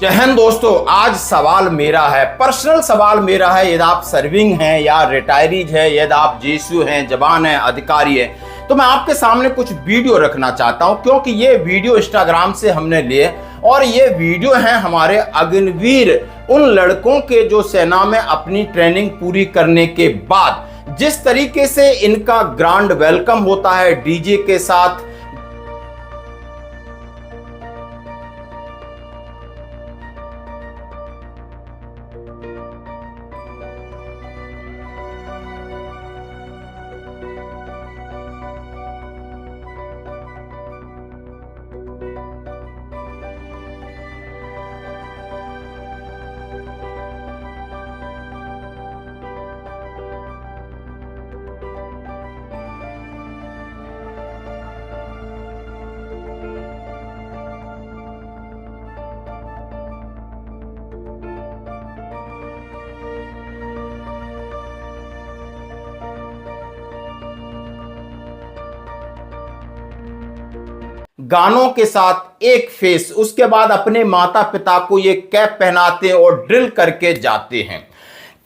जय हिंद दोस्तों, आज सवाल मेरा है, पर्सनल सवाल मेरा है। यदि आप सर्विंग हैं या रिटायरीज है, यदि आप जेसयू हैं, जवान हैं, अधिकारी हैं, तो मैं आपके सामने कुछ वीडियो रखना चाहता हूं, क्योंकि ये वीडियो इंस्टाग्राम से हमने लिए और ये वीडियो हैं हमारे अग्निवीर उन लड़कों के जो सेना में अपनी ट्रेनिंग पूरी करने के बाद जिस तरीके से इनका ग्रांड वेलकम होता है डीजे के साथ। गानों के साथ एक फेस, उसके बाद अपने माता पिता को ये कैप पहनाते हैं और ड्रिल करके जाते हैं।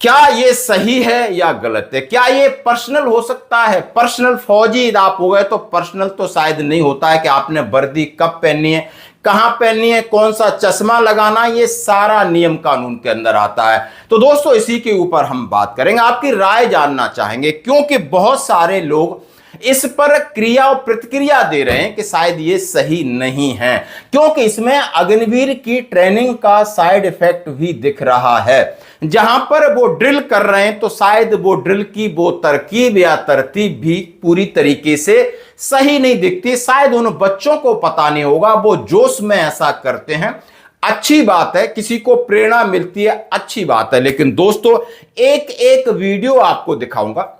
क्या ये सही है या गलत है? क्या ये पर्सनल हो सकता है? पर्सनल फौजी आप हो गए तो पर्सनल तो शायद नहीं होता है कि आपने वर्दी कब पहननी है, कहां पहननी है, कौन सा चश्मा लगाना, ये सारा नियम कानून के अंदर आता है। तो दोस्तों इसी के ऊपर हम बात करेंगे, आपकी राय जानना चाहेंगे, क्योंकि बहुत सारे लोग इस पर क्रिया और प्रतिक्रिया दे रहे हैं कि शायद ये सही नहीं है, क्योंकि इसमें अग्निवीर की ट्रेनिंग का साइड इफेक्ट भी दिख रहा है। जहां पर वो ड्रिल कर रहे हैं तो शायद वो ड्रिल की वो तरकीब या तरतीब भी पूरी तरीके से सही नहीं दिखती। शायद उन बच्चों को पता नहीं होगा, वो जोश में ऐसा करते हैं। अच्छी बात है, किसी को प्रेरणा मिलती है, अच्छी बात है। लेकिन दोस्तों एक एक वीडियो आपको दिखाऊंगा।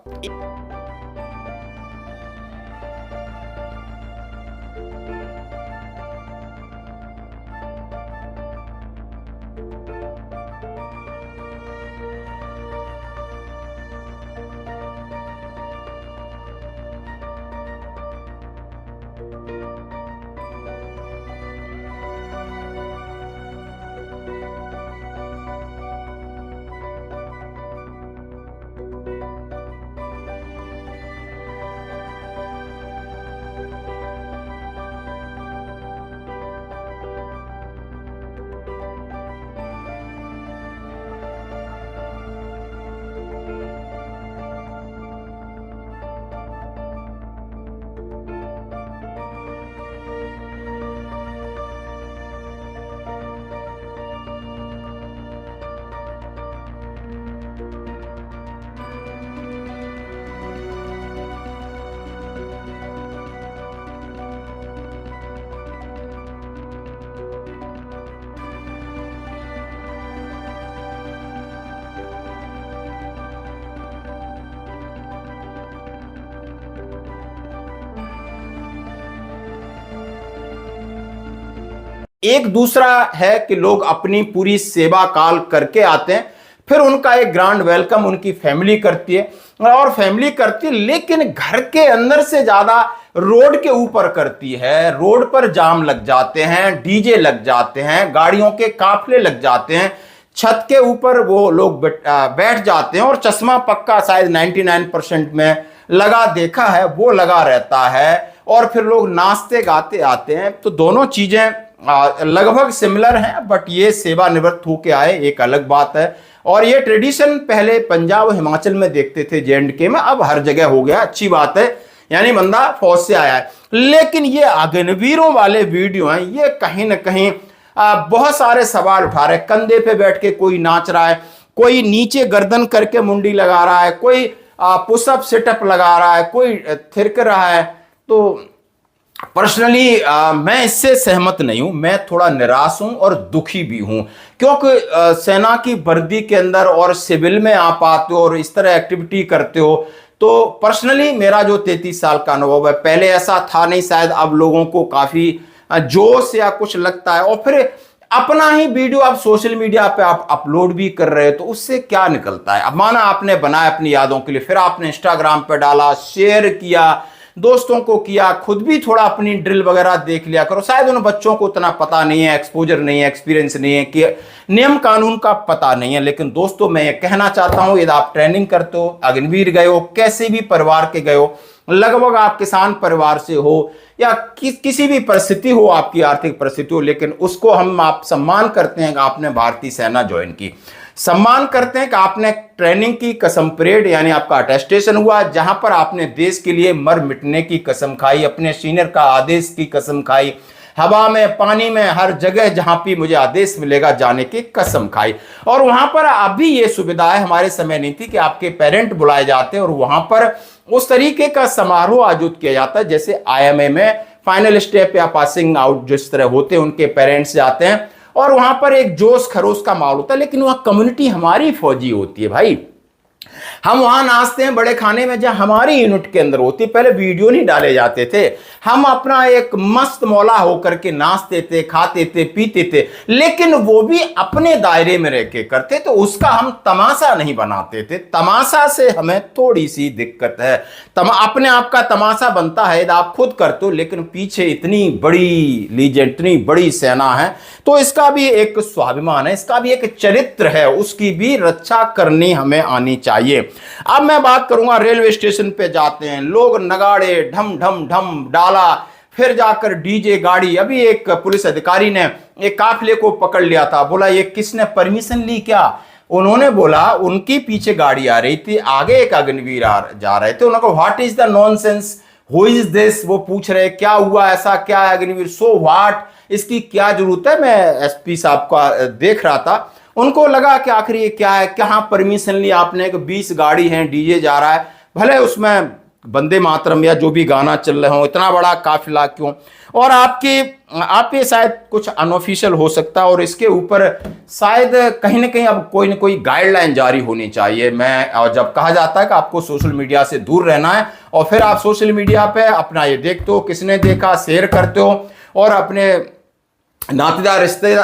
एक दूसरा है कि लोग अपनी पूरी सेवा काल करके आते हैं, फिर उनका एक ग्रांड वेलकम उनकी फैमिली करती है और फैमिली करती है, लेकिन घर के अंदर से ज्यादा रोड के ऊपर करती है। रोड पर जाम लग जाते हैं, डीजे लग जाते हैं, गाड़ियों के काफले लग जाते हैं, छत के ऊपर वो लोग बैठ जाते हैं और चश्मा पक्का शायद 99% में लगा देखा है, वो लगा रहता है और फिर लोग नाचते गाते आते हैं। तो दोनों चीजें लगभग सिमिलर हैं, बट ये सेवानिवृत्त होके आए एक अलग बात है। और ये ट्रेडिशन पहले पंजाब और हिमाचल में देखते थे, J&K में, अब हर जगह हो गया, अच्छी बात है, यानी बंदा फौज से आया है। लेकिन ये अग्निवीरों वाले वीडियो हैं, ये कहीं ना कहीं बहुत सारे सवाल उठा रहे हैं। कंधे पे बैठ के कोई नाच रहा है, कोई नीचे गर्दन करके मुंडी लगा रहा है, कोई पुशअप सिटअप लगा रहा है, कोई थिरक रहा है। तो पर्सनली मैं इससे सहमत नहीं हूं, मैं थोड़ा निराश हूं और दुखी भी हूं, क्योंकि सेना की वर्दी के अंदर और सिविल में आप आते हो और इस तरह एक्टिविटी करते हो। तो पर्सनली मेरा जो 33 साल का अनुभव है, पहले ऐसा था नहीं, शायद अब लोगों को काफी जोश या कुछ लगता है। और फिर अपना ही वीडियो आप सोशल मीडिया पे आप अपलोड भी कर रहे हो, तो उससे क्या निकलता है? अब माना आपने बनाया अपनी यादों के लिए, फिर आपने इंस्टाग्राम पे डाला, शेयर किया, दोस्तों को किया, खुद भी थोड़ा अपनी ड्रिल वगैरह देख लिया करो। शायद उन बच्चों को उतना पता नहीं है, एक्सपोजर नहीं है, एक्सपीरियंस नहीं है, कि नियम कानून का पता नहीं है। लेकिन दोस्तों मैं ये कहना चाहता हूं, यदि आप ट्रेनिंग करते हो, अग्निवीर गए हो, कैसे भी परिवार के गए हो, लगभग आप किसान परिवार से हो या किसी भी परिस्थिति हो, आपकी आर्थिक परिस्थिति हो, लेकिन उसको हम आप सम्मान करते हैं कि आपने भारतीय सेना ज्वाइन की, सम्मान करते हैं कि आपने ट्रेनिंग की, कसम परेड यानी आपका अटेस्टेशन हुआ, जहां पर आपने देश के लिए मर मिटने की कसम खाई, अपने सीनियर का आदेश की कसम खाई, हवा में, पानी में, हर जगह जहां भी मुझे आदेश मिलेगा जाने की कसम खाई। और वहां पर अभी ये सुविधा है, हमारे समय नहीं थी कि आपके पेरेंट बुलाए जाते हैं और वहां पर उस तरीके का समारोह आयोजित किया जाता है जैसे आईएमए में फाइनल स्टेप या पासिंग आउट जिस तरह होते हैं, उनके पेरेंट्स जाते हैं और वहां पर एक जोश खरोश का माहौल होता है। लेकिन वहां कम्युनिटी हमारी फौजी होती है भाई, हम वहां नाचते हैं बड़े खाने में जहां हमारी यूनिट के अंदर होती। पहले वीडियो नहीं डाले जाते थे, हम अपना एक मस्त मौला होकर के नाचते थे, खाते थे, पीते थे, लेकिन वो भी अपने दायरे में रह के करते, तो उसका हम तमाशा नहीं बनाते थे। तमाशा से हमें थोड़ी सी दिक्कत है। अपने आप का तमाशा बनता है आप खुद करते हो, लेकिन पीछे इतनी बड़ी लीजेंड, इतनी बड़ी सेना है, तो इसका भी एक स्वाभिमान है, इसका भी एक चरित्र है, उसकी भी रक्षा करनी हमें आनी चाहिए। अब मैं बात करूंगा, रेलवे स्टेशन पे जाते हैं लोग, नगाड़े ढम ढम ढम डाला, फिर जाकर डीजे गाड़ी। अभी एक पुलिस अधिकारी ने एक काफिले को पकड़ लिया था, बोला ये किसने परमिशन ली क्या? उन्होंने बोला उनकी पीछे गाड़ी आ रही थी, आगे एक अग्निवीर जा रहे थे, उन्होंने what is the nonsense, who is this, वो पूछ रहे क्या हुआ, ऐसा क्या है अग्निवीर, सो व्हाट, इसकी क्या जरूरत है। मैं एसपी साहब का देख रहा था, उनको लगा कि आखिर ये क्या है, कहां परमिशन ली आपने, कि 20 गाड़ी है, डीजे जा रहा है, भले उसमें वंदे मातरम या जो भी गाना चल रहे हो, इतना बड़ा काफिला क्यों? और आप ये शायद कुछ अनऑफिशियल हो सकता है और इसके ऊपर शायद कहीं ना कहीं अब कोई ना कोई गाइडलाइन जारी होनी चाहिए। और जब कहा जाता है कि आपको सोशल मीडिया से दूर रहना है और फिर आप सोशल मीडिया पे अपना ये देखते हो, किसने देखा, शेयर करते हो और अपने नातेदार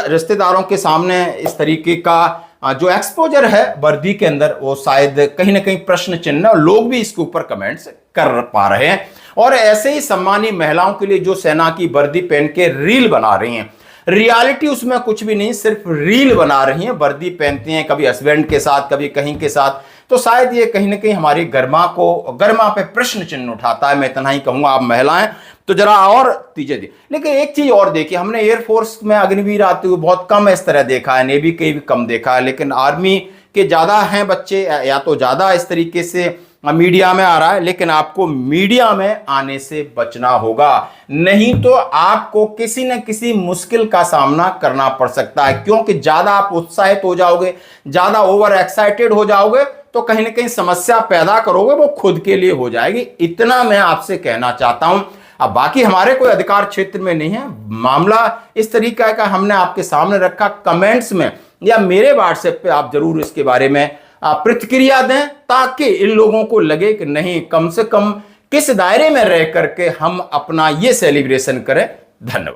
रिश्तेदारों के सामने इस तरीके का जो एक्सपोजर है वर्दी के अंदर, वो शायद कहीं ना कहीं प्रश्न चिन्ह, और लोग भी इसके ऊपर कमेंट्स कर पा रहे हैं। और ऐसे ही सम्मानी महिलाओं के लिए जो सेना की वर्दी पहन के रील बना रही हैं, रियलिटी उसमें कुछ भी नहीं, सिर्फ रील बना रही हैं, वर्दी पहनती हैं, कभी हस्बैंड के साथ, कभी कहीं के साथ, तो शायद ये कहीं ना कहीं हमारी गरिमा पे प्रश्न चिन्ह उठाता है। मैं इतना ही कहूंगा, आप महिलाएं तो जरा और तीजे दी। लेकिन एक चीज और देखिए, हमने एयरफोर्स में अग्निवीर आते हुए बहुत कम इस तरह देखा है, नेवी के भी कम देखा है, लेकिन आर्मी के ज्यादा हैं बच्चे, या तो ज्यादा इस तरीके से मीडिया में आ रहा है। लेकिन आपको मीडिया में आने से बचना होगा, नहीं तो आपको किसी न किसी मुश्किल का सामना करना पड़ सकता है, क्योंकि ज्यादा आप उत्साहित हो जाओगे, ज्यादा ओवर एक्साइटेड हो जाओगे, तो कहीं ना कहीं समस्या पैदा करोगे, वो खुद के लिए हो जाएगी। इतना मैं आपसे कहना चाहता हूं। अब बाकी हमारे कोई अधिकार क्षेत्र में नहीं है, मामला इस तरीका का हमने आपके सामने रखा। कमेंट्स में या मेरे व्हाट्सएप पे आप जरूर इसके बारे में प्रतिक्रिया दें, ताकि इन लोगों को लगे कि नहीं, कम से कम किस दायरे में रह करके हम अपना ये सेलिब्रेशन करें। धन्यवाद।